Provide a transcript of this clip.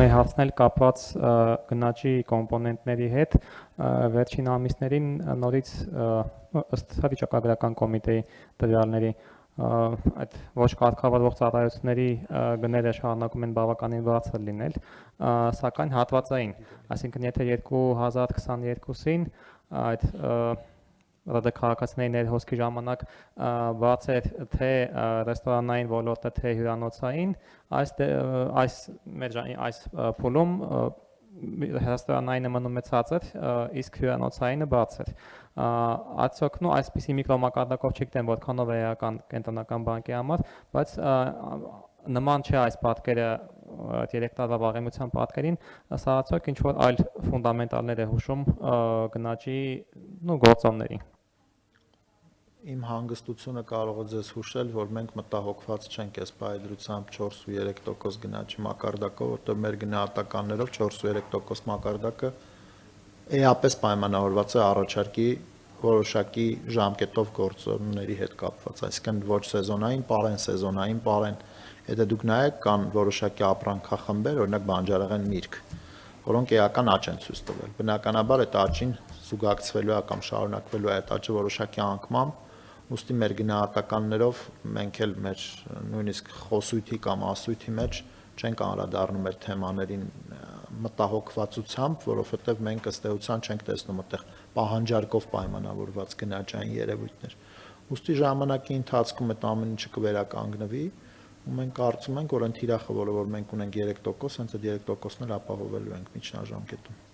մեր հարցն էլ կապված գնաճի կոմպոնենտների հետ վերջին ամիսներին նորից ըստ վիճակագրական կոմիտեի տվյալների այդ ոչ կարգավորվող ծառայությունների գները շարունակում են բավականին բարձր լինել, սակայն հատվածային, այսինքն եթե 2022-ին այդ ՌԴ քաղաքացիների ներհոսքի ժամանակ բաց էր թե ռեստորանային ոլորտը, թե հյուրանոցային, այս փուլում ռեստորանայինը մնում է ցածր, իսկ հյուրանոցայինը բարձր։ Արդյոք այսպիսի միկրոմակարդակով չգիտեմ որքանով է էական կենտրոնական բանկի համար, բայց նման չէ այս պատկերը 3 տարվա վաղեմության պատկերին, սա արդյոք ինչ-որ այլ ֆունդամենտալներ է հուշում գնաճի գործոնների։ Իմ հանգստությունը կարող է ձեզ հուշել, որ մենք մտահոգված չենք այս պայծրությամբ 4.3% գնաճի մակարդակով, որտեղ մեր գնահատականներով 4.3% մակարդակը էապես պայմանավորված է առաջարկի որոշակի ժամկետով գործոնների հետ կապված, այսինքն ոչ սեզոնային պարեն, սեզոնային պարեն, եթե դուք նայեք կան որոշակի ապրանքախմբեր, օրինակ բանջարեղեն միրգ, որոնք էական աճ են ցույց տվել։ Բնականաբար այդ աճին զուգակցվելու է կամ շարունակվելու է այդ աճը որոշակի անկմամբ, ուստի մեր գնահատականներով մենք էլ մեր նույնիսկ խոսույթի կամ ասույթի մեջ չենք անդրադառնում այդ թեմաներին մտահոգվածությամբ, որովհետև մենք ըստ էության չենք տեսնում այդտեղ պահանջարկով պայմանավորված գնաճային երևույթներ։ Ուստի ժամանակի ընթացքում այդ ամեն ինչը կվերականգնվի, ու մենք կարծում ենք, որ այն թիրախը, որը մենք ունենք 3%, հենց այդ 3%-ն էլ ապահովելու ենք միջնաժամկետում։